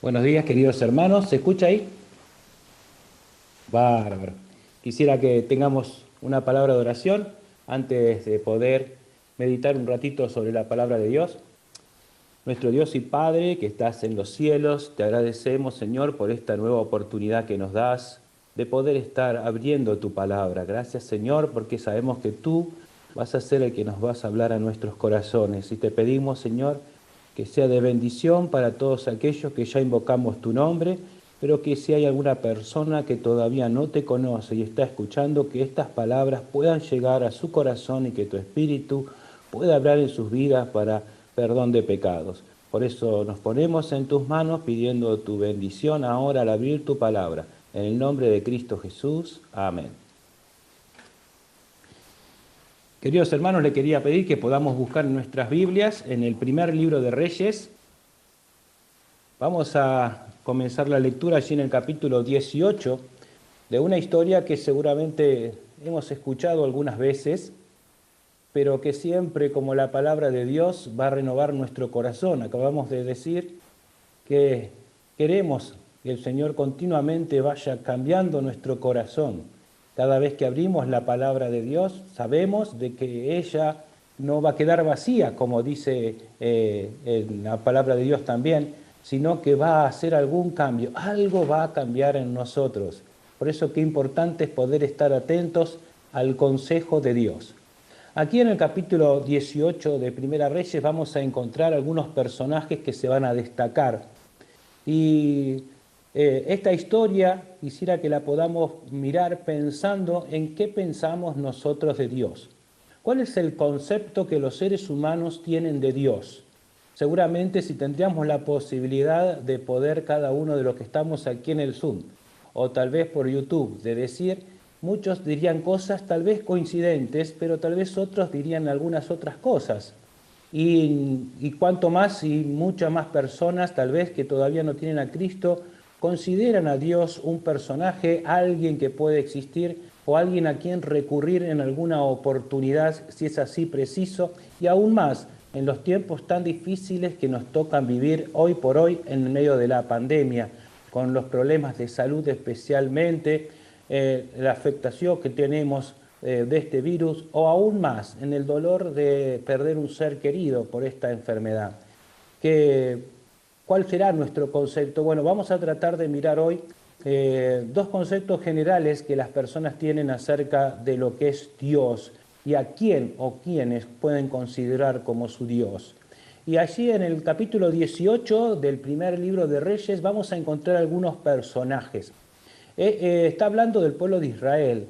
Buenos días, queridos hermanos. ¿Se escucha ahí? Bárbaro. Quisiera que tengamos una palabra de oración antes de poder meditar un ratito sobre la palabra de Dios. Nuestro Dios y Padre, que estás en los cielos, te agradecemos, Señor, por esta nueva oportunidad que nos das de poder estar abriendo tu palabra. Gracias, Señor, porque sabemos que tú vas a ser el que nos vas a hablar a nuestros corazones. Y te pedimos, Señor, que sea de bendición para todos aquellos que ya invocamos tu nombre, pero que si hay alguna persona que todavía no te conoce y está escuchando, que estas palabras puedan llegar a su corazón y que tu Espíritu pueda hablar en sus vidas para perdón de pecados. Por eso nos ponemos en tus manos pidiendo tu bendición ahora al abrir tu palabra. En el nombre de Cristo Jesús. Amén. Queridos hermanos, le quería pedir que podamos buscar en nuestras Biblias, en el primer libro de Reyes. Vamos a comenzar la lectura allí en el capítulo 18 de una historia que seguramente hemos escuchado algunas veces, pero que siempre, como la palabra de Dios, va a renovar nuestro corazón. Acabamos de decir que queremos que el Señor continuamente vaya cambiando nuestro corazón. Cada vez que abrimos la palabra de Dios, sabemos de que ella no va a quedar vacía, como dice en la palabra de Dios también, sino que va a hacer algún cambio, algo va a cambiar en nosotros. Por eso qué importante es poder estar atentos al consejo de Dios. Aquí en el capítulo 18 de Primera Reyes vamos a encontrar algunos personajes que se van a destacar. Y esta historia quisiera que la podamos mirar pensando en qué pensamos nosotros de Dios. ¿Cuál es el concepto que los seres humanos tienen de Dios? Seguramente si tendríamos la posibilidad de poder cada uno de los que estamos aquí en el Zoom, o tal vez por YouTube, de decir, muchos dirían cosas tal vez coincidentes, pero tal vez otros dirían algunas otras cosas. Y cuanto más y muchas más personas, tal vez que todavía no tienen a Cristo, consideran a Dios un personaje, alguien que puede existir o alguien a quien recurrir en alguna oportunidad, si es así preciso, y aún más en los tiempos tan difíciles que nos tocan vivir hoy por hoy en medio de la pandemia, con los problemas de salud especialmente, la afectación que tenemos de este virus o aún más en el dolor de perder un ser querido por esta enfermedad. ¿Qué, ¿Cuál será nuestro concepto? Bueno, vamos a tratar de mirar hoy dos conceptos generales que las personas tienen acerca de lo que es Dios y a quién o quiénes pueden considerar como su Dios. Y allí en el capítulo 18 del primer libro de Reyes vamos a encontrar algunos personajes. Está hablando del pueblo de Israel.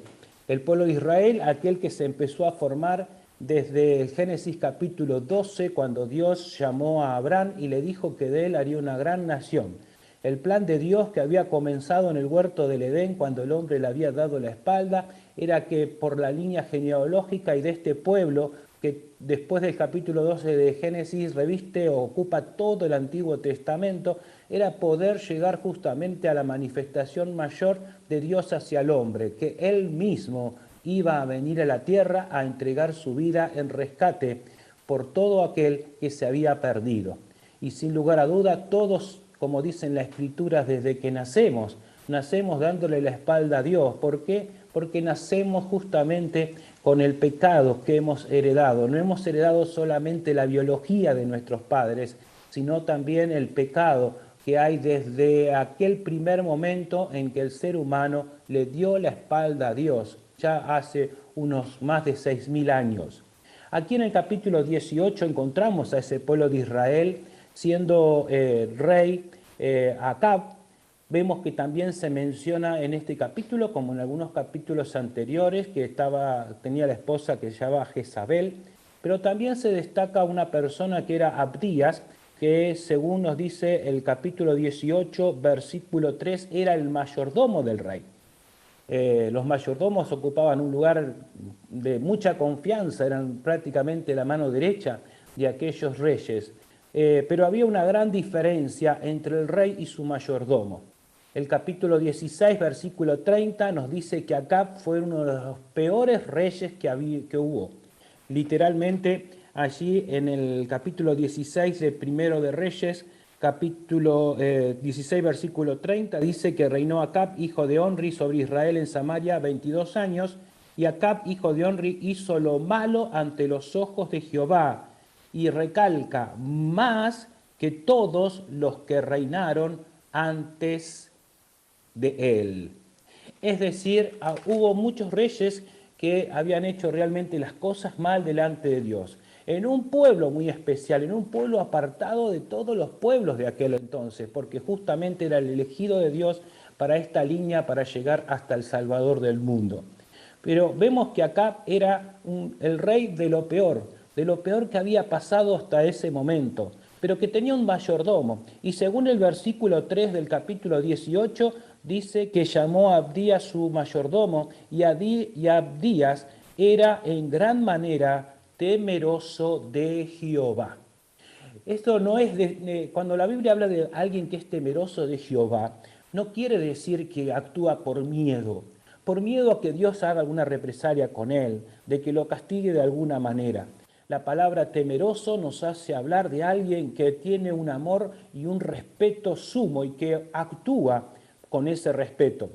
El pueblo de Israel, aquel que se empezó a formar desde el Génesis capítulo 12, cuando Dios llamó a Abraham y le dijo que de él haría una gran nación. El plan de Dios que había comenzado en el huerto del Edén cuando el hombre le había dado la espalda era que por la línea genealógica y de este pueblo que después del capítulo 12 de Génesis reviste o ocupa todo el Antiguo Testamento, era poder llegar justamente a la manifestación mayor de Dios hacia el hombre, que Él mismo iba a venir a la tierra a entregar su vida en rescate por todo aquel que se había perdido. Y sin lugar a duda, todos, como dicen las Escrituras, desde que nacemos dándole la espalda a Dios. ¿Por qué? Porque nacemos justamente con el pecado que hemos heredado. No hemos heredado solamente la biología de nuestros padres, sino también el pecado que hay desde aquel primer momento en que el ser humano le dio la espalda a Dios, ya hace unos más de 6.000 años. Aquí en el capítulo 18 encontramos a ese pueblo de Israel siendo rey Acab. Vemos que también se menciona en este capítulo, como en algunos capítulos anteriores, que tenía la esposa que se llamaba Jezabel, pero también se destaca una persona que era Abdías, que según nos dice el capítulo 18, versículo 3, era el mayordomo del rey. Los mayordomos ocupaban un lugar de mucha confianza, eran prácticamente la mano derecha de aquellos reyes. Pero había una gran diferencia entre el rey y su mayordomo. El capítulo 16, versículo 30, nos dice que Acab fue uno de los peores reyes que hubo. Literalmente, allí en el capítulo 16 de Primero de Reyes, capítulo 16, versículo 30, dice que reinó Acab, hijo de Onri, sobre Israel en Samaria 22 años, y Acab, hijo de Onri, hizo lo malo ante los ojos de Jehová, y recalca, más que todos los que reinaron antes de él. Es decir, hubo muchos reyes que habían hecho realmente las cosas mal delante de Dios. En un pueblo muy especial, en un pueblo apartado de todos los pueblos de aquel entonces, porque justamente era el elegido de Dios para esta línea, para llegar hasta el Salvador del mundo. Pero vemos que Acab era el rey de lo peor que había pasado hasta ese momento, pero que tenía un mayordomo. Y según el versículo 3 del capítulo 18, dice que llamó a Abdías su mayordomo, y Abdías era en gran manera temeroso de Jehová. Esto no es, cuando la Biblia habla de alguien que es temeroso de Jehová, no quiere decir que actúa por miedo a que Dios haga alguna represalia con él, de que lo castigue de alguna manera. La palabra temeroso nos hace hablar de alguien que tiene un amor y un respeto sumo y que actúa con ese respeto.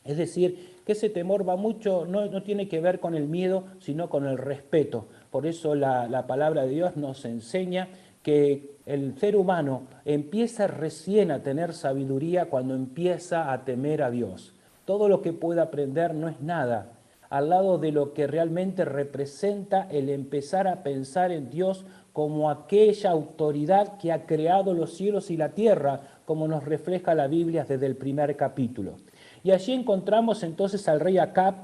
Es decir, que ese temor va mucho, no tiene que ver con el miedo, sino con el respeto. Por eso la palabra de Dios nos enseña que el ser humano empieza recién a tener sabiduría cuando empieza a temer a Dios. Todo lo que pueda aprender no es nada al lado de lo que realmente representa el empezar a pensar en Dios como aquella autoridad que ha creado los cielos y la tierra, como nos refleja la Biblia desde el primer capítulo. Y allí encontramos entonces al rey Acab,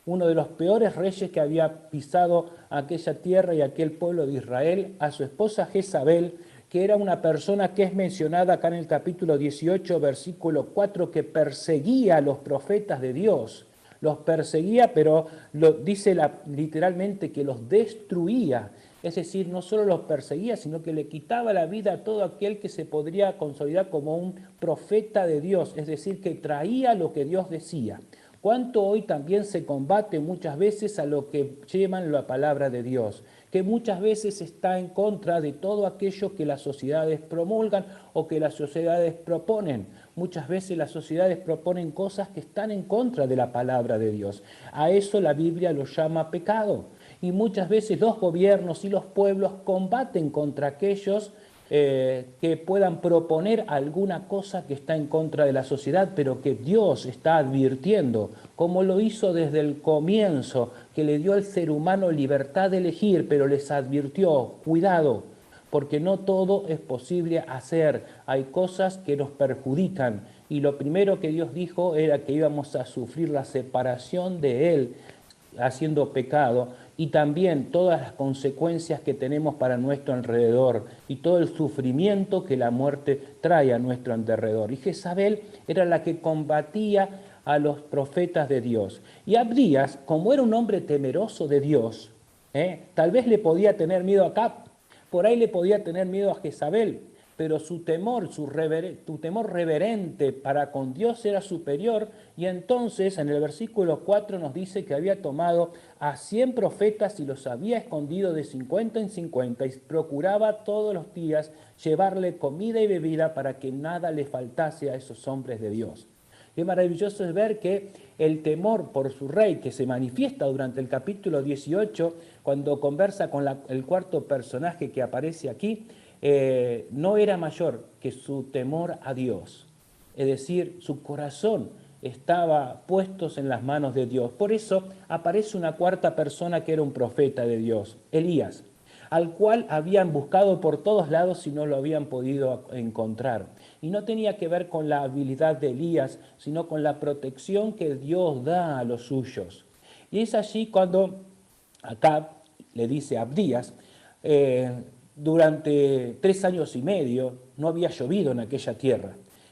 uno de los peores reyes que había pisado aquella tierra y aquel pueblo de Israel, a su esposa Jezabel, que era una persona que es mencionada acá en el capítulo 18, versículo 4, que perseguía a los profetas de Dios. Los perseguía, pero dice literalmente que los destruía. Es decir, no solo los perseguía, sino que le quitaba la vida a todo aquel que se podría consolidar como un profeta de Dios, es decir, que traía lo que Dios decía. Cuánto hoy también se combate muchas veces a lo que llaman la palabra de Dios, que muchas veces está en contra de todo aquello que las sociedades promulgan o que las sociedades proponen. Muchas veces las sociedades proponen cosas que están en contra de la palabra de Dios. A eso la Biblia lo llama pecado. Y muchas veces los gobiernos y los pueblos combaten contra aquellos que puedan proponer alguna cosa que está en contra de la sociedad, pero que Dios está advirtiendo, como lo hizo desde el comienzo, que le dio al ser humano libertad de elegir, pero les advirtió, cuidado, porque no todo es posible hacer, hay cosas que nos perjudican, y lo primero que Dios dijo era que íbamos a sufrir la separación de Él, haciendo pecado, y también todas las consecuencias que tenemos para nuestro alrededor y todo el sufrimiento que la muerte trae a nuestro alrededor. Y Jezabel era la que combatía a los profetas de Dios. Y Abdías, como era un hombre temeroso de Dios, tal vez le podía tener miedo a Acab, por ahí le podía tener miedo a Jezabel, pero su temor reverente para con Dios era superior, y entonces en el versículo 4 nos dice que había tomado a 100 profetas y los había escondido de 50 en 50 y procuraba todos los días llevarle comida y bebida para que nada le faltase a esos hombres de Dios. Qué maravilloso es ver que el temor por su rey, que se manifiesta durante el capítulo 18, cuando conversa con el cuarto personaje que aparece aquí, no era mayor que su temor a Dios. Es decir, su corazón estaba puestos en las manos de Dios. Por eso aparece una cuarta persona que era un profeta de Dios, Elías, al cual habían buscado por todos lados y no lo habían podido encontrar. Y no tenía que ver con la habilidad de Elías, sino con la protección que Dios da a los suyos. Y es allí cuando Acab le dice a Abdías, durante 3 años y medio no había llovido en aquella tierra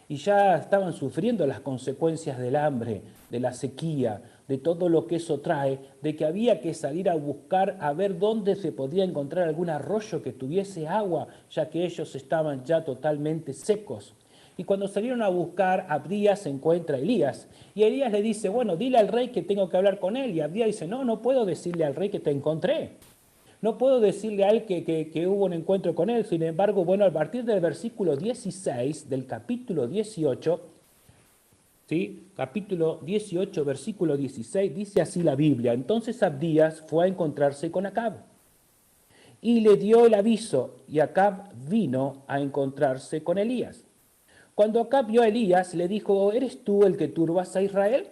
y ya estaban sufriendo las consecuencias del hambre, de la sequía, de todo lo que eso trae, de que había que salir a buscar a ver dónde se podía encontrar algún arroyo que tuviese agua, ya que ellos estaban ya totalmente secos. Y cuando salieron a buscar, Abdías se encuentra a Elías. Y Elías le dice, bueno, dile al rey que tengo que hablar con él. Y Abdías dice, no puedo decirle al rey que te encontré. No puedo decirle a él que hubo un encuentro con él, sin embargo, bueno, a partir del versículo 16 del capítulo 18, ¿sí? Capítulo 18, versículo 16, dice así la Biblia: entonces Abdías fue a encontrarse con Acab y le dio el aviso, y Acab vino a encontrarse con Elías. Cuando Acab vio a Elías, le dijo: ¿eres tú el que turbas a Israel?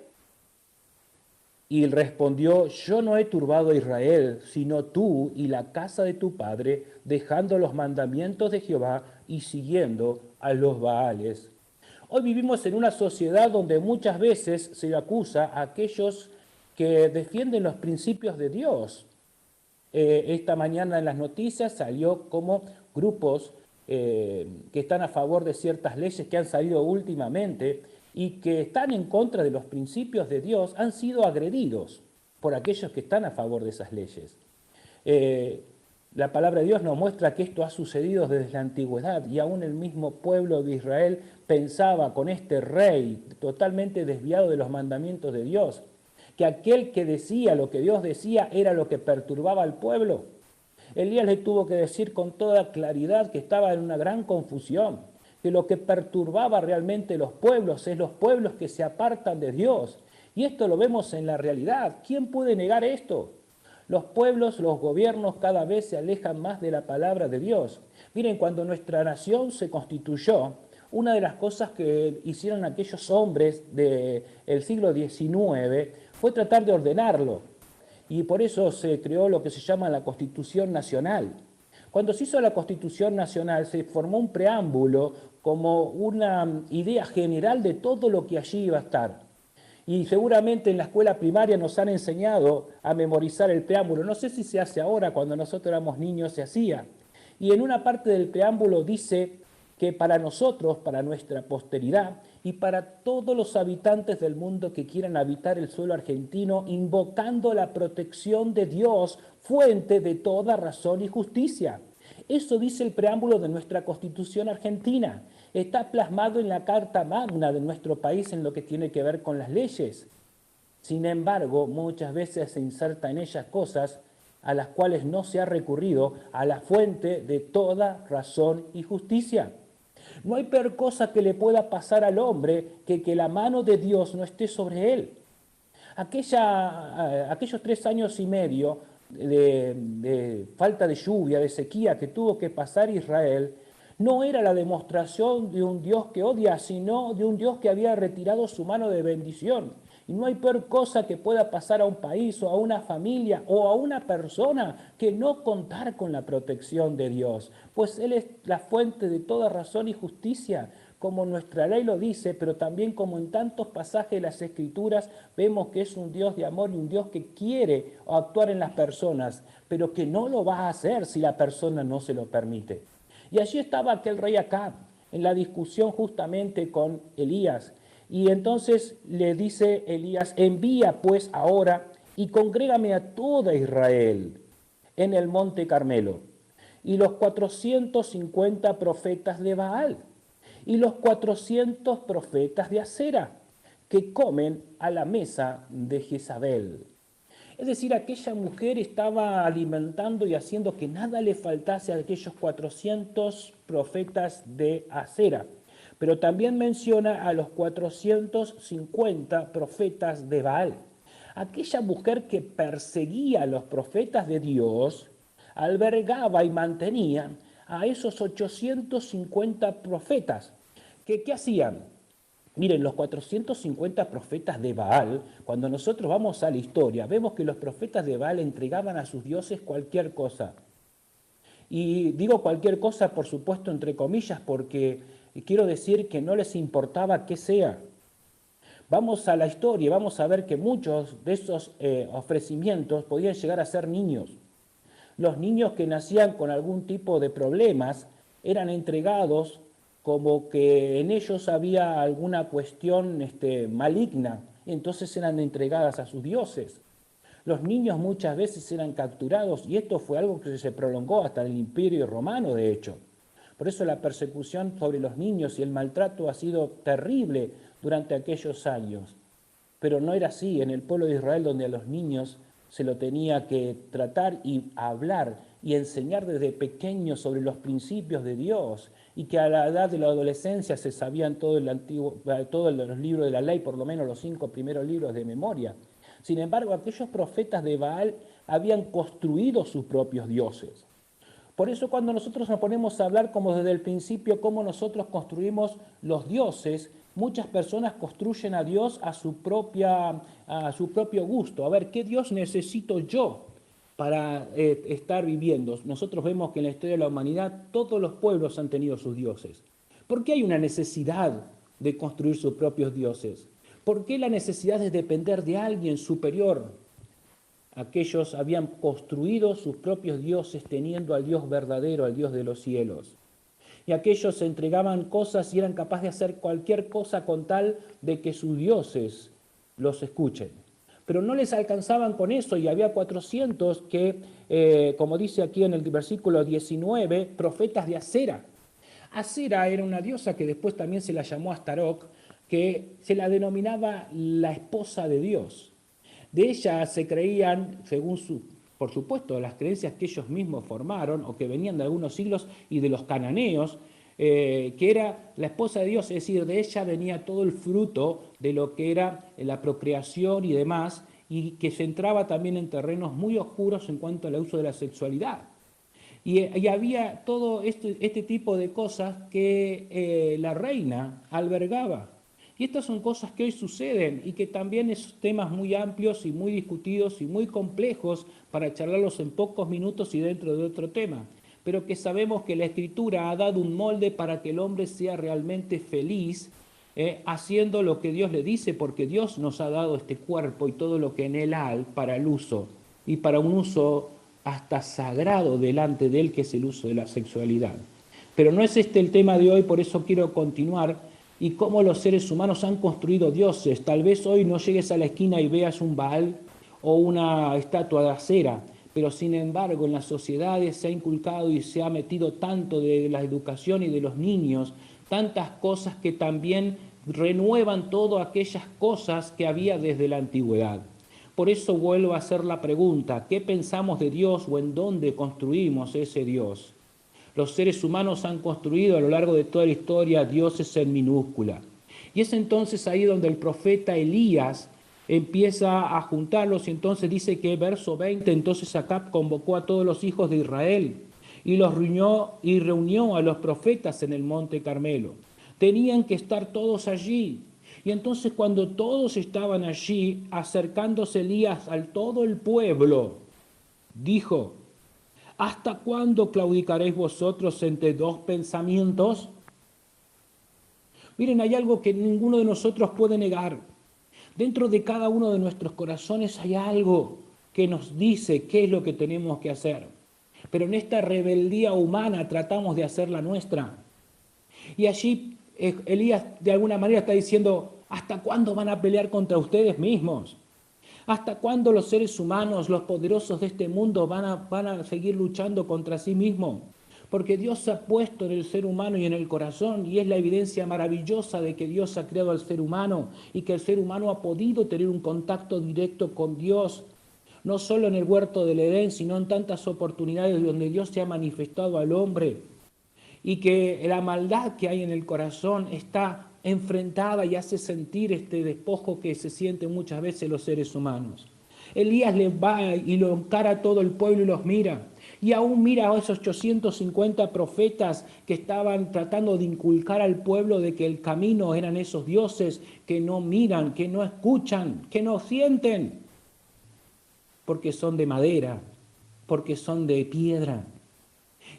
Y él respondió: yo no he turbado a Israel, sino tú y la casa de tu padre, dejando los mandamientos de Jehová y siguiendo a los Baales. Hoy vivimos en una sociedad donde muchas veces se acusa a aquellos que defienden los principios de Dios. Esta mañana en las noticias salió como grupos que están a favor de ciertas leyes que han salido últimamente y que están en contra de los principios de Dios, han sido agredidos por aquellos que están a favor de esas leyes. Eh, la palabra de Dios nos muestra que esto ha sucedido desde la antigüedad, y aún el mismo pueblo de Israel pensaba con este rey totalmente desviado de los mandamientos de Dios, que aquel que decía lo que Dios decía era lo que perturbaba al pueblo. Elías le tuvo que decir con toda claridad que estaba en una gran confusión, que lo que perturbaba realmente los pueblos es los pueblos que se apartan de Dios. Y esto lo vemos en la realidad. ¿Quién puede negar esto? Los pueblos, los gobiernos cada vez se alejan más de la palabra de Dios. Miren, cuando nuestra nación se constituyó, una de las cosas que hicieron aquellos hombres del siglo XIX fue tratar de ordenarlo. Y por eso se creó lo que se llama la Constitución Nacional. Cuando se hizo la Constitución Nacional, se formó un preámbulo como una idea general de todo lo que allí iba a estar. Y seguramente en la escuela primaria nos han enseñado a memorizar el preámbulo. No sé si se hace ahora, cuando nosotros éramos niños se hacía. Y en una parte del preámbulo dice que para nosotros, para nuestra posteridad y para todos los habitantes del mundo que quieran habitar el suelo argentino, invocando la protección de Dios, fuente de toda razón y justicia. Eso dice el preámbulo de nuestra Constitución argentina. Está plasmado en la Carta Magna de nuestro país en lo que tiene que ver con las leyes. Sin embargo, muchas veces se inserta en ellas cosas a las cuales no se ha recurrido a la fuente de toda razón y justicia. No hay peor cosa que le pueda pasar al hombre que la mano de Dios no esté sobre él. Aquellos 3 años y medio de falta de lluvia, de sequía que tuvo que pasar Israel, no era la demostración de un Dios que odia, sino de un Dios que había retirado su mano de bendición. Y no hay peor cosa que pueda pasar a un país o a una familia o a una persona que no contar con la protección de Dios, pues Él es la fuente de toda razón y justicia, como nuestra ley lo dice, pero también como en tantos pasajes de las Escrituras vemos que es un Dios de amor y un Dios que quiere actuar en las personas, pero que no lo va a hacer si la persona no se lo permite. Y allí estaba aquel rey Acab, en la discusión justamente con Elías. Y entonces le dice Elías: envía pues ahora y congrégame a toda Israel en el monte Carmelo, y los 450 profetas de Baal, y los 400 profetas de Acera, que comen a la mesa de Jezabel. Es decir, aquella mujer estaba alimentando y haciendo que nada le faltase a aquellos 400 profetas de Acera. Pero también menciona a los 450 profetas de Baal. Aquella mujer que perseguía a los profetas de Dios, albergaba y mantenía a esos 850 profetas. ¿Qué hacían? Miren, los 450 profetas de Baal, cuando nosotros vamos a la historia, vemos que los profetas de Baal entregaban a sus dioses cualquier cosa. Y digo cualquier cosa, por supuesto, entre comillas, porque quiero decir que no les importaba qué sea. Vamos a la historia y vamos a ver que muchos de esos ofrecimientos podían llegar a ser niños. Los niños que nacían con algún tipo de problemas eran entregados como que en ellos había alguna cuestión maligna, entonces eran entregadas a sus dioses. Los niños muchas veces eran capturados, y esto fue algo que se prolongó hasta el Imperio Romano, de hecho. Por eso la persecución sobre los niños y el maltrato ha sido terrible durante aquellos años. Pero no era así en el pueblo de Israel, donde a los niños se lo tenía que tratar y hablar y enseñar desde pequeño sobre los principios de Dios, y que a la edad de la adolescencia se sabían todos los libros de la ley, por lo menos los 5 primeros libros de memoria. Sin embargo, aquellos profetas de Baal habían construido sus propios dioses. Por eso cuando nosotros nos ponemos a hablar como desde el principio cómo nosotros construimos los dioses, muchas personas construyen a Dios a su propio gusto. A ver, ¿qué Dios necesito yo para estar viviendo? Nosotros vemos que en la historia de la humanidad todos los pueblos han tenido sus dioses. ¿Por qué hay una necesidad de construir sus propios dioses? ¿Por qué la necesidad de depender de alguien superior? Aquellos habían construido sus propios dioses teniendo al Dios verdadero, al Dios de los cielos. Y aquellos se entregaban cosas y eran capaces de hacer cualquier cosa con tal de que sus dioses los escuchen. Pero no les alcanzaban con eso, y había 400 que, como dice aquí en el versículo 19, profetas de Acera. Acera era una diosa que después también se la llamó Astaroth, que se la denominaba la esposa de Dios. De ella se creían, según por supuesto, las creencias que ellos mismos formaron o que venían de algunos siglos y de los cananeos, que era la esposa de Dios, es decir, de ella venía todo el fruto de lo que era la procreación y demás, y que se entraba también en terrenos muy oscuros en cuanto al uso de la sexualidad. Y había todo este tipo de cosas que la reina albergaba. Y estas son cosas que hoy suceden y que también son temas muy amplios y muy discutidos y muy complejos para charlarlos en pocos minutos y dentro de otro tema. Pero que sabemos que la Escritura ha dado un molde para que el hombre sea realmente feliz, haciendo lo que Dios le dice, porque Dios nos ha dado este cuerpo y todo lo que en él hay para el uso, y para un uso hasta sagrado delante de él, que es el uso de la sexualidad. Pero no es este el tema de hoy, por eso quiero continuar, y cómo los seres humanos han construido dioses. Tal vez hoy no llegues a la esquina y veas un Baal o una estatua de acera, pero sin embargo en las sociedades se ha inculcado y se ha metido tanto de la educación y de los niños, tantas cosas que también renuevan todas aquellas cosas que había desde la antigüedad. Por eso vuelvo a hacer la pregunta, ¿qué pensamos de Dios o en dónde construimos ese Dios? Los seres humanos han construido a lo largo de toda la historia dioses en minúscula. Y es entonces ahí donde el profeta Elías empieza a juntarlos, y entonces dice que verso 20, entonces Acab convocó a todos los hijos de Israel y los reunió a los profetas en el monte Carmelo. Tenían que estar todos allí. Y entonces cuando todos estaban allí, acercándose Elías al todo el pueblo, dijo: ¿hasta cuándo claudicaréis vosotros entre dos pensamientos? Miren, hay algo que ninguno de nosotros puede negar. Dentro de cada uno de nuestros corazones hay algo que nos dice qué es lo que tenemos que hacer. Pero en esta rebeldía humana tratamos de hacer la nuestra. Y allí Elías de alguna manera está diciendo: ¿hasta cuándo van a pelear contra ustedes mismos? ¿Hasta cuándo los seres humanos, los poderosos de este mundo van a seguir luchando contra sí mismos? Porque Dios se ha puesto en el ser humano y en el corazón, y es la evidencia maravillosa de que Dios ha creado al ser humano y que el ser humano ha podido tener un contacto directo con Dios, no solo en el huerto del Edén, sino en tantas oportunidades donde Dios se ha manifestado al hombre, y que la maldad que hay en el corazón está enfrentada y hace sentir este despojo que se sienten muchas veces los seres humanos. Elías les va y lo encara a todo el pueblo y los mira. Y aún mira a esos 850 profetas que estaban tratando de inculcar al pueblo de que el camino eran esos dioses que no miran, que no escuchan, que no sienten, porque son de madera, porque son de piedra.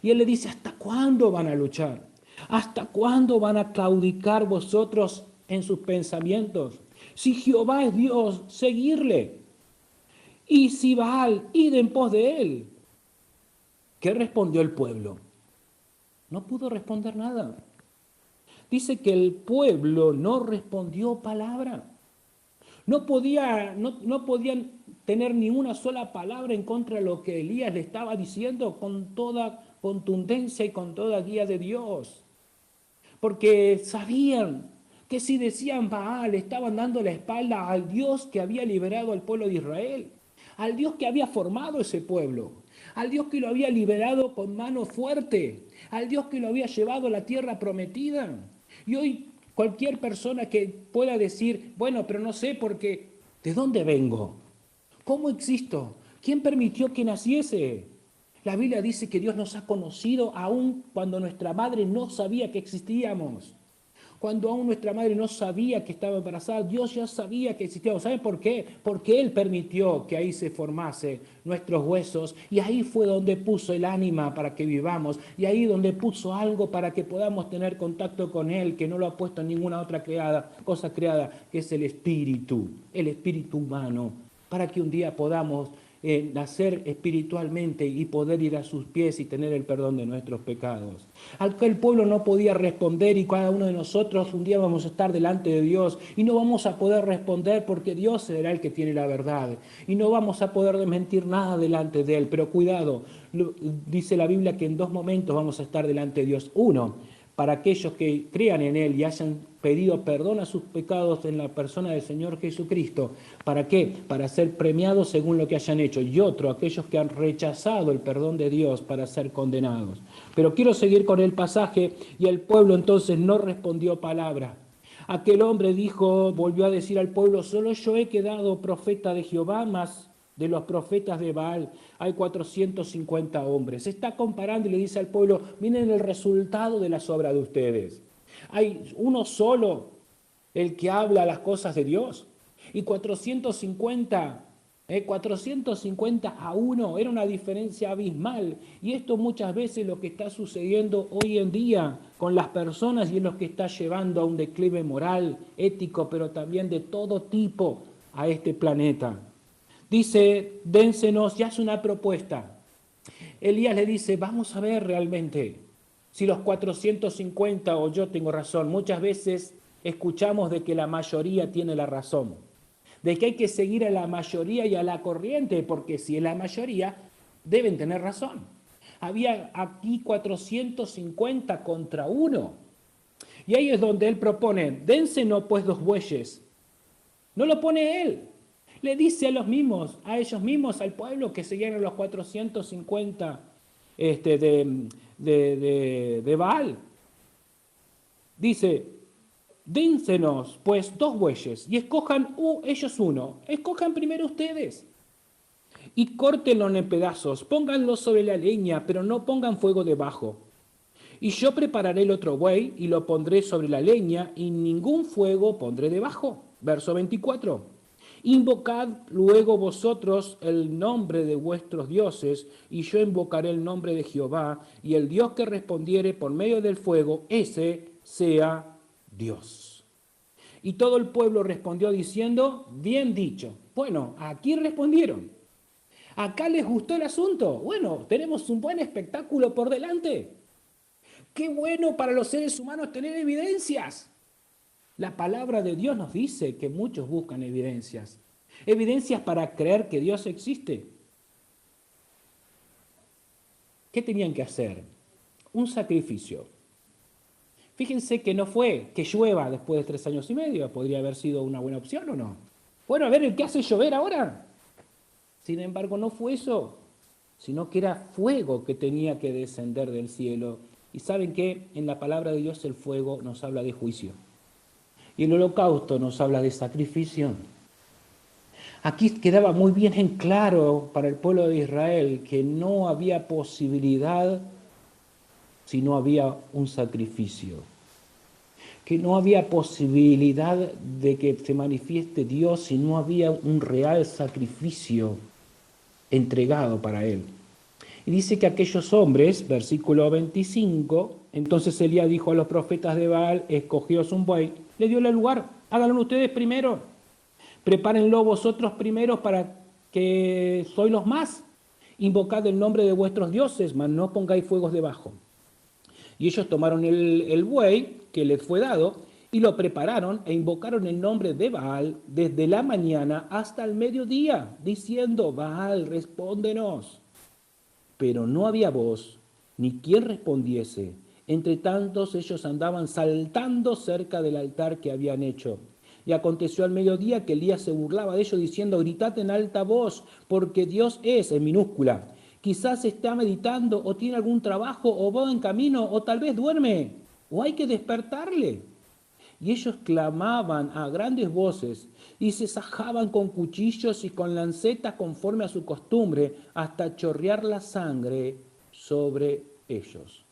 Y él le dice: ¿hasta cuándo van a luchar? ¿Hasta cuándo van a claudicar vosotros en sus pensamientos? Si Jehová es Dios, seguirle. Y si Baal, id en pos de él. ¿Qué respondió el pueblo? No pudo responder nada. Dice que el pueblo no respondió palabra. No podían tener ni una sola palabra en contra de lo que Elías le estaba diciendo con toda contundencia y con toda guía de Dios. Porque sabían que si decían Baal, estaban dando la espalda al Dios que había liberado al pueblo de Israel. al Dios que había formado ese pueblo, al Dios que lo había liberado con mano fuerte, al Dios que lo había llevado a la tierra prometida. Y hoy cualquier persona que pueda decir, bueno, pero no sé por qué, ¿de dónde vengo? ¿Cómo existo? ¿Quién permitió que naciese? La Biblia dice que Dios nos ha conocido aún cuando nuestra madre no sabía que existíamos. Cuando aún nuestra madre no sabía que estaba embarazada, Dios ya sabía que existíamos. ¿Saben por qué? Porque Él permitió que ahí se formase nuestros huesos y ahí fue donde puso el ánima para que vivamos y ahí donde puso algo para que podamos tener contacto con Él, que no lo ha puesto en ninguna otra cosa creada, que es el espíritu humano, para que un día podamos nacer espiritualmente y poder ir a sus pies y tener el perdón de nuestros pecados. Al que el pueblo no podía responder y cada uno de nosotros un día vamos a estar delante de Dios y no vamos a poder responder porque Dios será el que tiene la verdad y no vamos a poder desmentir nada delante de Él. Pero cuidado, dice la Biblia que en dos momentos vamos a estar delante de Dios. Uno, para aquellos que crean en Él y hayan pedido perdón a sus pecados en la persona del Señor Jesucristo. ¿Para qué? Para ser premiados según lo que hayan hecho. Y otro, aquellos que han rechazado el perdón de Dios para ser condenados. Pero quiero seguir con el pasaje y el pueblo entonces no respondió palabra. Aquel hombre volvió a decir al pueblo, solo yo he quedado profeta de Jehová, más de los profetas de Baal hay 450 hombres. Se está comparando y le dice al pueblo, miren el resultado de las obras de ustedes. Hay uno solo el que habla las cosas de Dios y 450 a uno, era una diferencia abismal. Y esto muchas veces lo que está sucediendo hoy en día con las personas y es lo que está llevando a un declive moral, ético, pero también de todo tipo a este planeta. Dice, dénsenos, ya es una propuesta. Elías le dice, vamos a ver realmente si los 450 o yo tengo razón. Muchas veces escuchamos de que la mayoría tiene la razón, de que hay que seguir a la mayoría y a la corriente, porque si es la mayoría, deben tener razón. Había aquí 450 contra uno. Y ahí es donde él propone, dénsenos pues 2 bueyes. No lo pone él. Le dice a ellos mismos, al pueblo que seguían a los 450 de Baal. Dice, dénsenos pues 2 bueyes y escojan ellos uno. Escojan primero ustedes y córtenlo en pedazos. Pónganlo sobre la leña, pero no pongan fuego debajo. Y yo prepararé el otro buey y lo pondré sobre la leña y ningún fuego pondré debajo. Verso 24. Invocad luego vosotros el nombre de vuestros dioses, y yo invocaré el nombre de Jehová, y el Dios que respondiere por medio del fuego, ese sea Dios. Y todo el pueblo respondió diciendo, bien dicho. Bueno, aquí respondieron. Acá les gustó el asunto. Bueno, tenemos un buen espectáculo por delante. Qué bueno para los seres humanos tener evidencias. La palabra de Dios nos dice que muchos buscan evidencias. Evidencias para creer que Dios existe. ¿Qué tenían que hacer? Un sacrificio. Fíjense que no fue que llueva después de 3 años y medio. ¿Podría haber sido una buena opción o no? Bueno, a ver, ¿qué hace llover ahora? Sin embargo, no fue eso, sino que era fuego que tenía que descender del cielo. Y ¿saben qué? En la palabra de Dios el fuego nos habla de juicio. Y el holocausto nos habla de sacrificio. Aquí quedaba muy bien en claro para el pueblo de Israel que no había posibilidad si no había un sacrificio. Que no había posibilidad de que se manifieste Dios si no había un real sacrificio entregado para Él. Y dice que aquellos hombres, versículo 25, entonces Elías dijo a los profetas de Baal, escogíos un buey, le dio el lugar, háganlo ustedes primero, prepárenlo vosotros primeros para que sois los más, invocad el nombre de vuestros dioses, mas no pongáis fuegos debajo. Y ellos tomaron el buey que les fue dado y lo prepararon e invocaron el nombre de Baal desde la mañana hasta el mediodía, diciendo, Baal, respóndenos. Pero no había voz, ni quien respondiese. Entre tantos ellos andaban saltando cerca del altar que habían hecho. Y aconteció al mediodía que Elías se burlaba de ellos diciendo, gritad en alta voz, porque Dios es, en minúscula. Quizás está meditando o tiene algún trabajo o va en camino o tal vez duerme o hay que despertarle. Y ellos clamaban a grandes voces y se sajaban con cuchillos y con lancetas conforme a su costumbre hasta chorrear la sangre sobre ellos.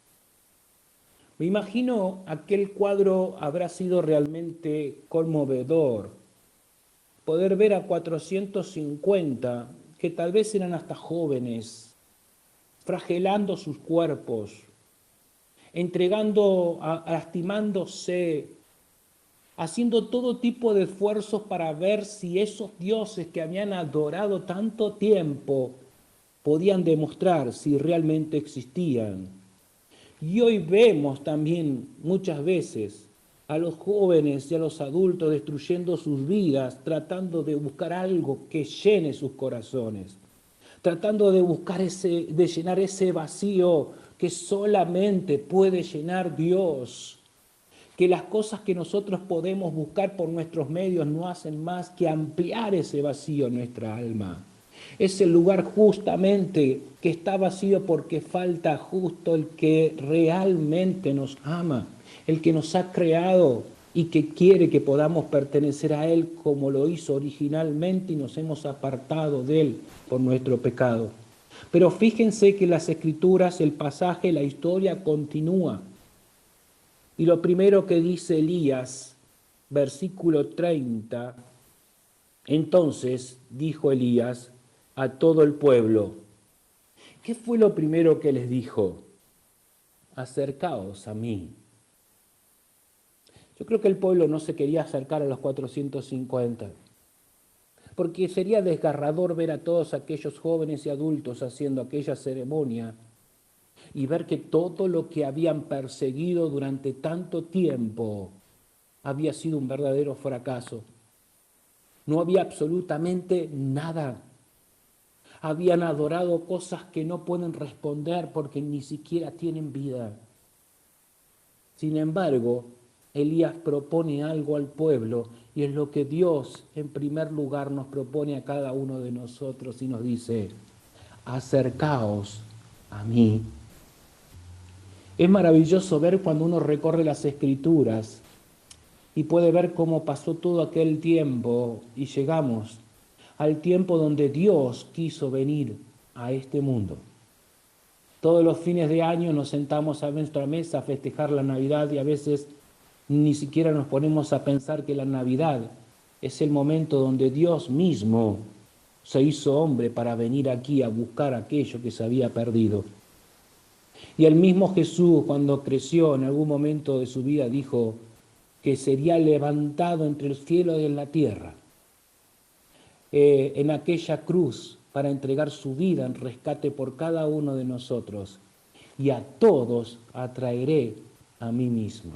Me imagino aquel cuadro habrá sido realmente conmovedor. Poder ver a 450, que tal vez eran hasta jóvenes, flagelando sus cuerpos, lastimándose, haciendo todo tipo de esfuerzos para ver si esos dioses que habían adorado tanto tiempo podían demostrar si realmente existían. Y hoy vemos también muchas veces a los jóvenes y a los adultos destruyendo sus vidas, tratando de buscar algo que llene sus corazones, tratando de buscar de llenar ese vacío que solamente puede llenar Dios. Que las cosas que nosotros podemos buscar por nuestros medios no hacen más que ampliar ese vacío en nuestra alma. Es el lugar justamente que está vacío porque falta justo el que realmente nos ama, el que nos ha creado y que quiere que podamos pertenecer a Él como lo hizo originalmente y nos hemos apartado de Él por nuestro pecado. Pero fíjense que las Escrituras, el pasaje, la historia continúa. Y lo primero que dice Elías, versículo 30, entonces dijo Elías a todo el pueblo, ¿qué fue lo primero que les dijo? Acercaos a mí. Yo creo que el pueblo no se quería acercar a los 450, porque sería desgarrador ver a todos aquellos jóvenes y adultos haciendo aquella ceremonia y ver que todo lo que habían perseguido durante tanto tiempo había sido un verdadero fracaso. No había absolutamente nada. Habían adorado cosas que no pueden responder porque ni siquiera tienen vida. Sin embargo, Elías propone algo al pueblo y es lo que Dios en primer lugar nos propone a cada uno de nosotros y nos dice, acercaos a mí. Es maravilloso ver cuando uno recorre las Escrituras y puede ver cómo pasó todo aquel tiempo y llegamos al tiempo donde Dios quiso venir a este mundo. Todos los fines de año nos sentamos a nuestra mesa a festejar la Navidad y a veces ni siquiera nos ponemos a pensar que la Navidad es el momento donde Dios mismo se hizo hombre para venir aquí a buscar aquello que se había perdido. Y el mismo Jesús, cuando creció en algún momento de su vida, dijo que sería levantado entre el cielo y la tierra, en aquella cruz, para entregar su vida en rescate por cada uno de nosotros. Y a todos atraeré a mí mismo.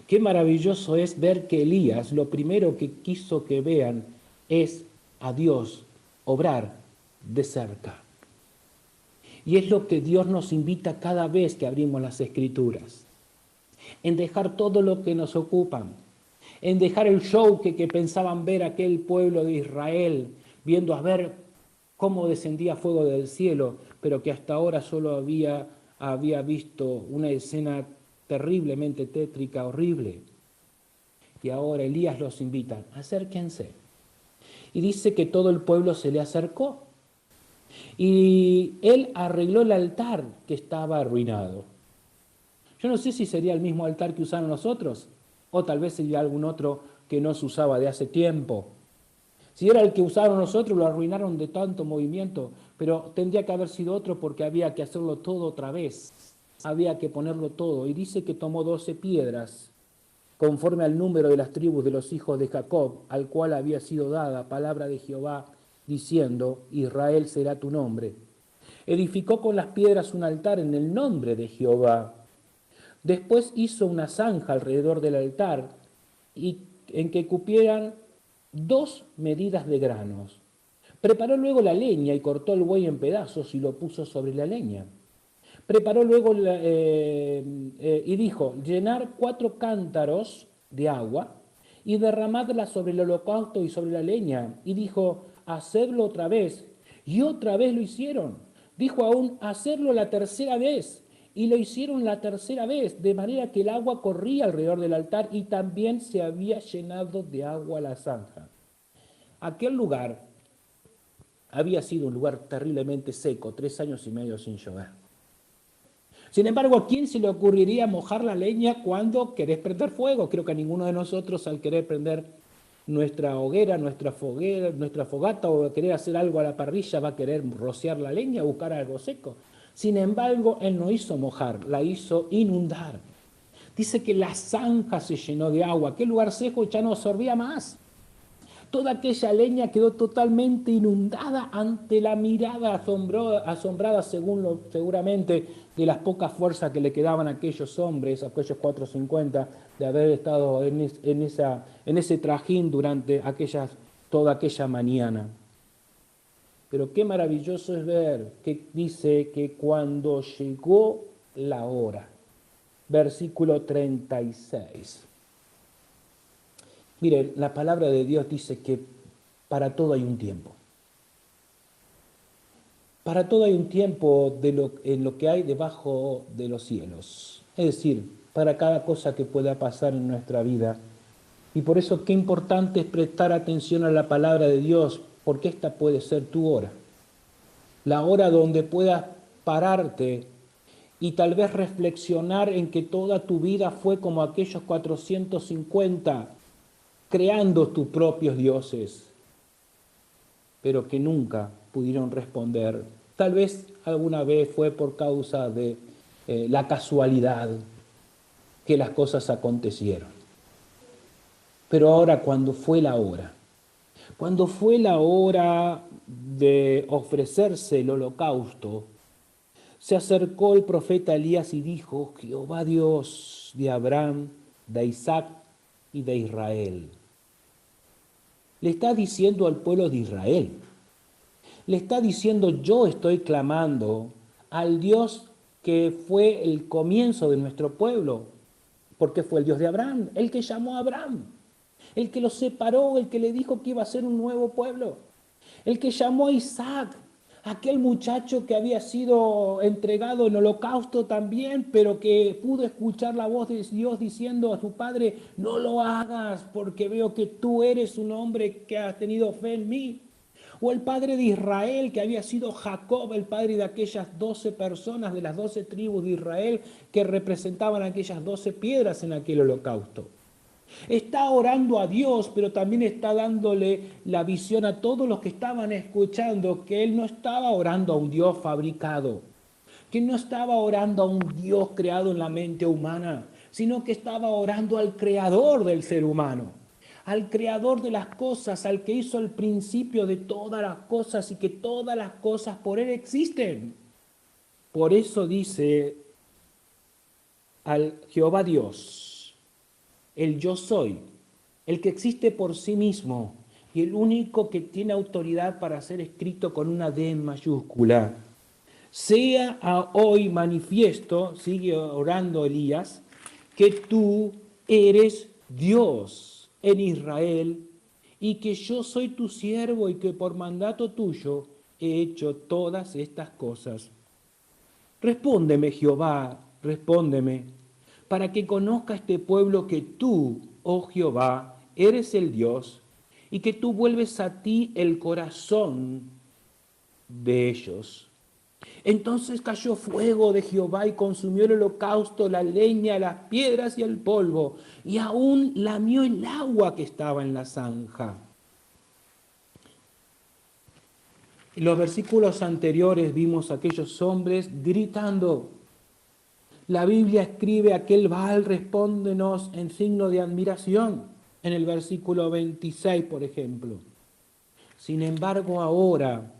Qué maravilloso es ver que Elías, lo primero que quiso que vean es a Dios obrar de cerca. Y es lo que Dios nos invita cada vez que abrimos las Escrituras. En dejar todo lo que nos ocupa, en dejar el show que pensaban ver aquel pueblo de Israel, viendo a ver cómo descendía fuego del cielo, pero que hasta ahora solo había visto una escena terriblemente tétrica, horrible. Y ahora Elías los invita, acérquense. Y dice que todo el pueblo se le acercó. Y él arregló el altar que estaba arruinado. Yo no sé si sería el mismo altar que usaron los otros, o tal vez sería algún otro que no se usaba de hace tiempo. Si era el que usaron nosotros, lo arruinaron de tanto movimiento, pero tendría que haber sido otro porque había que hacerlo todo otra vez. Había que ponerlo todo. Y dice que tomó 12 piedras, conforme al número de las tribus de los hijos de Jacob, al cual había sido dada palabra de Jehová, diciendo, Israel será tu nombre. Edificó con las piedras un altar en el nombre de Jehová. Después hizo una zanja alrededor del altar y en que cupieran 2 medidas de granos. Preparó luego la leña y cortó el buey en pedazos y lo puso sobre la leña. Preparó luego y dijo, llenar 4 cántaros de agua y derramadla sobre el holocausto y sobre la leña. Y dijo, hacedlo otra vez. Y otra vez lo hicieron. Dijo aún, hacerlo la tercera vez. Y lo hicieron la tercera vez, de manera que el agua corría alrededor del altar y también se había llenado de agua la zanja. Aquel lugar había sido un lugar terriblemente seco, 3 años y medio sin llover. Sin embargo, ¿a quién se le ocurriría mojar la leña cuando querés prender fuego? Creo que a ninguno de nosotros, al querer prender nuestra hoguera, nuestra fogata, o querer hacer algo a la parrilla, va a querer rociar la leña, buscar algo seco. Sin embargo, él no hizo mojar, la hizo inundar. Dice que la zanja se llenó de agua, aquel lugar seco ya no absorbía más. Toda aquella leña quedó totalmente inundada ante la mirada asombrada, seguramente, de las pocas fuerzas que le quedaban a aquellos hombres, a aquellos 450, de haber estado en ese trajín durante toda aquella mañana. Pero qué maravilloso es ver que dice que cuando llegó la hora, versículo 36. Mire, la palabra de Dios dice que para todo hay un tiempo. Para todo hay un tiempo en lo que hay debajo de los cielos. Es decir, para cada cosa que pueda pasar en nuestra vida. Y por eso qué importante es prestar atención a la palabra de Dios, porque esta puede ser tu hora. La hora donde puedas pararte y tal vez reflexionar en que toda tu vida fue como aquellos 450, creando tus propios dioses, pero que nunca pudieron responder. Tal vez alguna vez fue por causa de la casualidad que las cosas acontecieron. Pero ahora cuando fue la hora de ofrecerse el holocausto, se acercó el profeta Elías y dijo, Jehová Dios de Abraham, de Isaac y de Israel. Le está diciendo al pueblo de Israel, le está diciendo, yo estoy clamando al Dios que fue el comienzo de nuestro pueblo, porque fue el Dios de Abraham, el que llamó a Abraham, el que lo separó, el que le dijo que iba a ser un nuevo pueblo, el que llamó a Isaac, aquel muchacho que había sido entregado en holocausto también, pero que pudo escuchar la voz de Dios diciendo a su padre, no lo hagas porque veo que tú eres un hombre que has tenido fe en mí. O el padre de Israel, que había sido Jacob, el padre de aquellas 12 personas, de las 12 tribus de Israel, que representaban aquellas 12 piedras en aquel holocausto. Está orando a Dios, pero también está dándole la visión a todos los que estaban escuchando que él no estaba orando a un Dios fabricado, que no estaba orando a un Dios creado en la mente humana, sino que estaba orando al creador del ser humano, al creador de las cosas, al que hizo el principio de todas las cosas y que todas las cosas por él existen. Por eso dice al Jehová Dios, el yo soy, el que existe por sí mismo y el único que tiene autoridad para ser escrito con una D en mayúscula. Sea hoy manifiesto, sigue orando Elías, que tú eres Dios en Israel y que yo soy tu siervo y que por mandato tuyo he hecho todas estas cosas. Respóndeme, Jehová, respóndeme, para que conozca este pueblo que tú, oh Jehová, eres el Dios, y que tú vuelves a ti el corazón de ellos. Entonces cayó fuego de Jehová y consumió el holocausto, la leña, las piedras y el polvo, y aún lamió el agua que estaba en la zanja. En los versículos anteriores vimos a aquellos hombres gritando. La Biblia escribe, aquel Baal respóndenos en signo de admiración, en el versículo 26, por ejemplo. Sin embargo, ahora,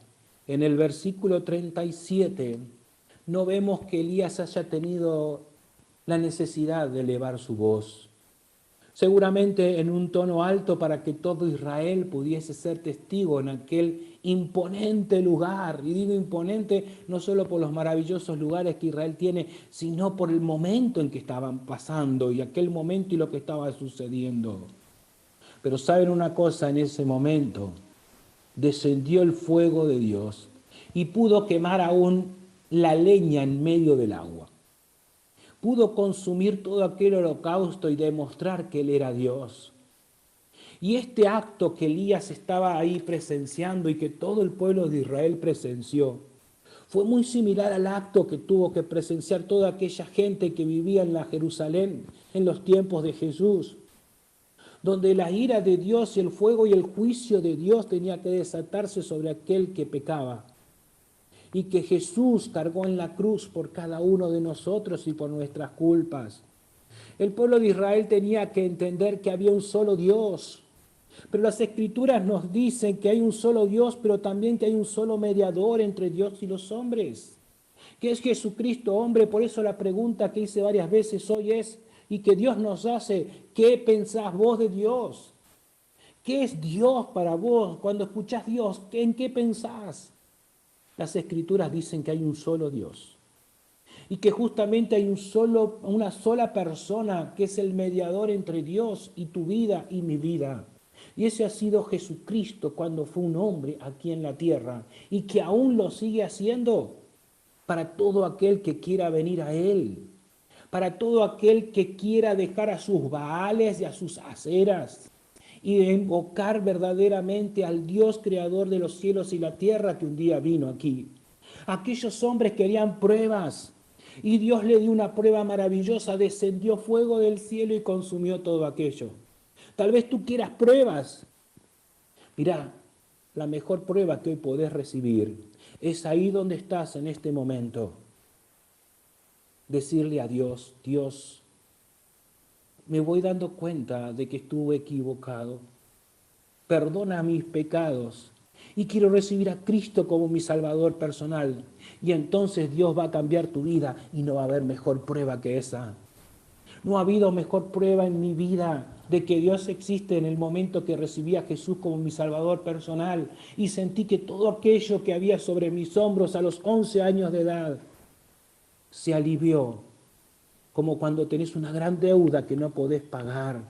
en el versículo 37, no vemos que Elías haya tenido la necesidad de elevar su voz. Seguramente en un tono alto para que todo Israel pudiese ser testigo en aquel imponente lugar. Y digo imponente no solo por los maravillosos lugares que Israel tiene, sino por el momento en que estaban pasando y aquel momento y lo que estaba sucediendo. Pero ¿saben una cosa? En ese momento descendió el fuego de Dios y pudo quemar aún la leña en medio del agua. Pudo consumir todo aquel holocausto y demostrar que Él era Dios. Y este acto que Elías estaba ahí presenciando y que todo el pueblo de Israel presenció, fue muy similar al acto que tuvo que presenciar toda aquella gente que vivía en la Jerusalén en los tiempos de Jesús, donde la ira de Dios y el fuego y el juicio de Dios tenía que desatarse sobre aquel que pecaba. Y que Jesús cargó en la cruz por cada uno de nosotros y por nuestras culpas. El pueblo de Israel tenía que entender que había un solo Dios. Pero las Escrituras nos dicen que hay un solo Dios, pero también que hay un solo mediador entre Dios y los hombres, que es Jesucristo hombre. Por eso la pregunta que hice varias veces hoy es, y que Dios nos hace, ¿qué pensás vos de Dios? ¿Qué es Dios para vos? Cuando escuchás Dios, ¿en qué pensás? Las Escrituras dicen que hay un solo Dios y que justamente hay una sola persona que es el mediador entre Dios y tu vida y mi vida. Y ese ha sido Jesucristo cuando fue un hombre aquí en la tierra y que aún lo sigue haciendo para todo aquel que quiera venir a Él, para todo aquel que quiera dejar a sus Baales y a sus aceras y de invocar verdaderamente al Dios creador de los cielos y la tierra que un día vino aquí. Aquellos hombres querían pruebas y Dios le dio una prueba maravillosa, descendió fuego del cielo y consumió todo aquello. Tal vez tú quieras pruebas. Mirá, la mejor prueba que hoy podés recibir es ahí donde estás en este momento. Decirle a Dios, Dios, me voy dando cuenta de que estuve equivocado. Perdona mis pecados y quiero recibir a Cristo como mi Salvador personal. Y entonces Dios va a cambiar tu vida y no va a haber mejor prueba que esa. No ha habido mejor prueba en mi vida de que Dios existe en el momento que recibí a Jesús como mi Salvador personal y sentí que todo aquello que había sobre mis hombros a los 11 años de edad se alivió, como cuando tenés una gran deuda que no podés pagar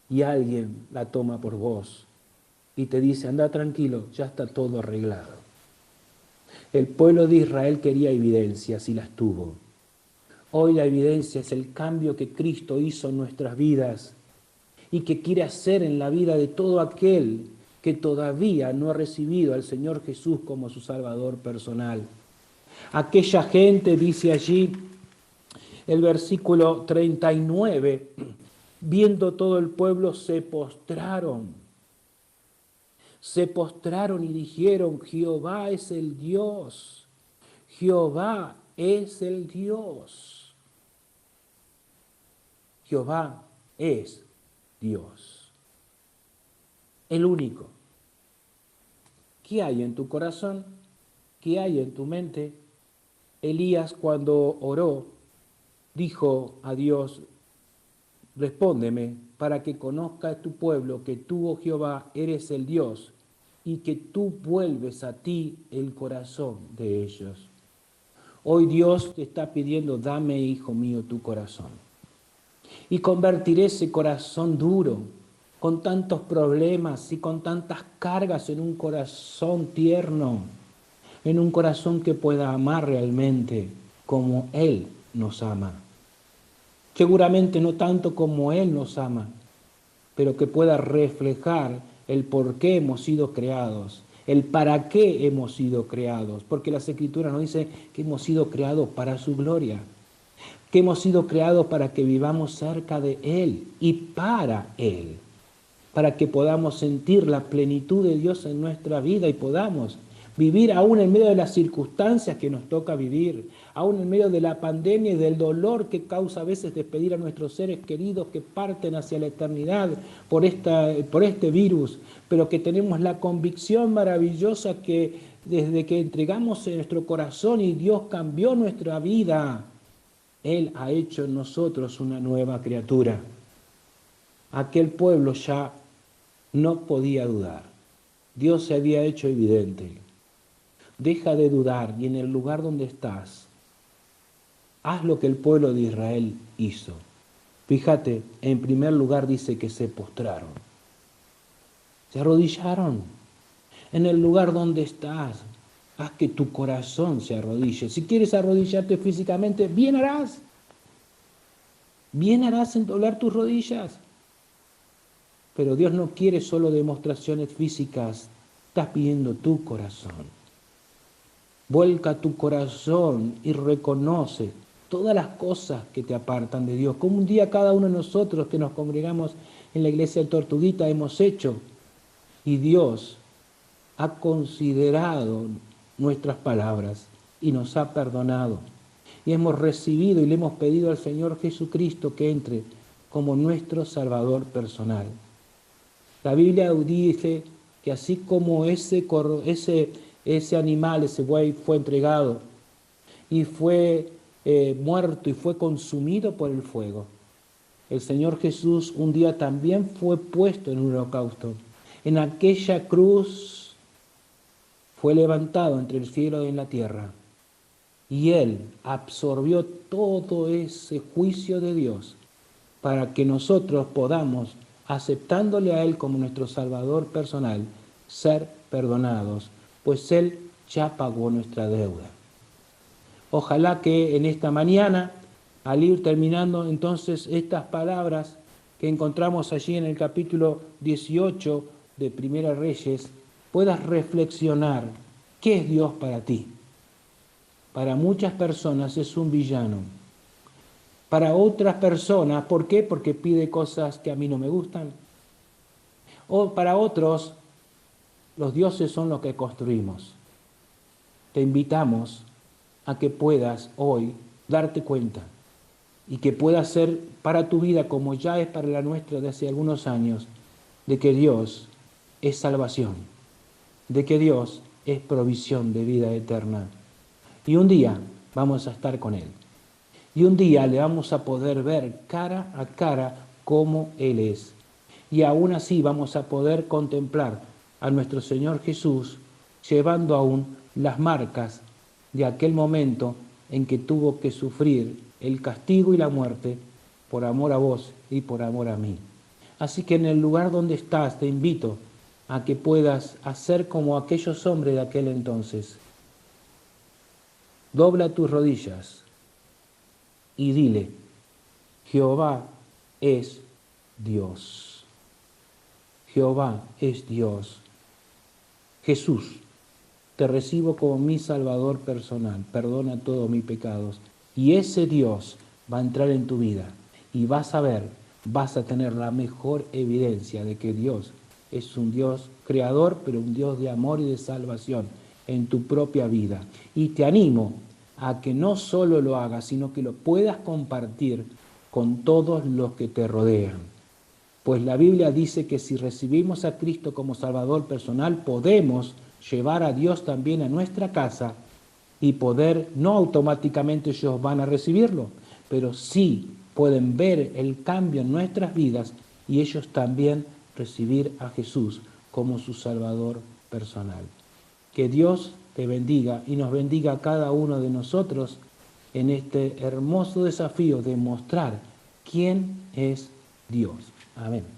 y alguien la toma por vos y te dice, anda tranquilo, ya está todo arreglado. El pueblo de Israel quería evidencias y las tuvo. Hoy la evidencia es el cambio que Cristo hizo en nuestras vidas y que quiere hacer en la vida de todo aquel que todavía no ha recibido al Señor Jesús como su Salvador personal. Aquella gente, dice allí el versículo 39, viendo todo el pueblo se postraron y dijeron, Jehová es el Dios, Jehová es el Dios. Jehová es Dios, el único. ¿Qué hay en tu corazón? ¿Qué hay en tu mente? Elías, cuando oró, dijo a Dios, respóndeme para que conozca tu pueblo que tú, oh Jehová, eres el Dios y que tú vuelves a ti el corazón de ellos. Hoy Dios te está pidiendo, dame, hijo mío, tu corazón. Y convertiré ese corazón duro, con tantos problemas y con tantas cargas, en un corazón tierno, en un corazón que pueda amar realmente como Él nos ama. Seguramente no tanto como Él nos ama, pero que pueda reflejar el por qué hemos sido creados, el para qué hemos sido creados, porque las Escrituras nos dicen que hemos sido creados para su gloria, que hemos sido creados para que vivamos cerca de Él y para Él, para que podamos sentir la plenitud de Dios en nuestra vida y podamos vivir aún en medio de las circunstancias que nos toca vivir, aún en medio de la pandemia y del dolor que causa a veces despedir a nuestros seres queridos que parten hacia la eternidad por este virus, pero que tenemos la convicción maravillosa que desde que entregamos en nuestro corazón y Dios cambió nuestra vida, Él ha hecho en nosotros una nueva criatura. Aquel pueblo ya no podía dudar. Dios se había hecho evidente. Deja de dudar y en el lugar donde estás, haz lo que el pueblo de Israel hizo. Fíjate, en primer lugar dice que se postraron. Se arrodillaron. En el lugar donde estás, haz que tu corazón se arrodille. Si quieres arrodillarte físicamente, bien harás. Bien harás en doblar tus rodillas. Pero Dios no quiere solo demostraciones físicas. Estás pidiendo tu corazón. Vuelca tu corazón y reconoce todas las cosas que te apartan de Dios. Como un día cada uno de nosotros que nos congregamos en la iglesia de Tortuguita hemos hecho. Y Dios ha considerado nuestras palabras y nos ha perdonado. Y hemos recibido y le hemos pedido al Señor Jesucristo que entre como nuestro Salvador personal. La Biblia dice que así como ese animal, ese buey fue entregado y fue muerto y fue consumido por el fuego, el Señor Jesús un día también fue puesto en un holocausto. En aquella cruz fue levantado entre el cielo y la tierra. Y Él absorbió todo ese juicio de Dios para que nosotros podamos, aceptándole a Él como nuestro Salvador personal, ser perdonados, pues Él ya pagó nuestra deuda. Ojalá que en esta mañana, al ir terminando entonces estas palabras que encontramos allí en el capítulo 18 de Primera Reyes, puedas reflexionar, ¿qué es Dios para ti? Para muchas personas es un villano. Para otras personas, ¿por qué? Porque pide cosas que a mí no me gustan. O para otros, los dioses son los que construimos. Te invitamos a que puedas hoy darte cuenta y que pueda ser para tu vida, como ya es para la nuestra de hace algunos años, de que Dios es salvación, de que Dios es provisión de vida eterna. Y un día vamos a estar con Él. Y un día le vamos a poder ver cara a cara cómo Él es. Y aún así vamos a poder contemplar a nuestro Señor Jesús llevando aún las marcas de aquel momento en que tuvo que sufrir el castigo y la muerte por amor a vos y por amor a mí. Así que en el lugar donde estás te invito a que puedas hacer como aquellos hombres de aquel entonces. Dobla tus rodillas y dile, Jehová es Dios. Jehová es Dios. Jesús, te recibo como mi Salvador personal, perdona todos mis pecados. Y ese Dios va a entrar en tu vida y vas a ver, vas a tener la mejor evidencia de que Dios es un Dios creador, pero un Dios de amor y de salvación en tu propia vida. Y te animo a que no solo lo hagas, sino que lo puedas compartir con todos los que te rodean. Pues la Biblia dice que si recibimos a Cristo como Salvador personal, podemos llevar a Dios también a nuestra casa y poder, no automáticamente ellos van a recibirlo, pero sí pueden ver el cambio en nuestras vidas y ellos también recibir a Jesús como su Salvador personal. Que Dios te bendiga y nos bendiga a cada uno de nosotros en este hermoso desafío de mostrar quién es Dios. Amén.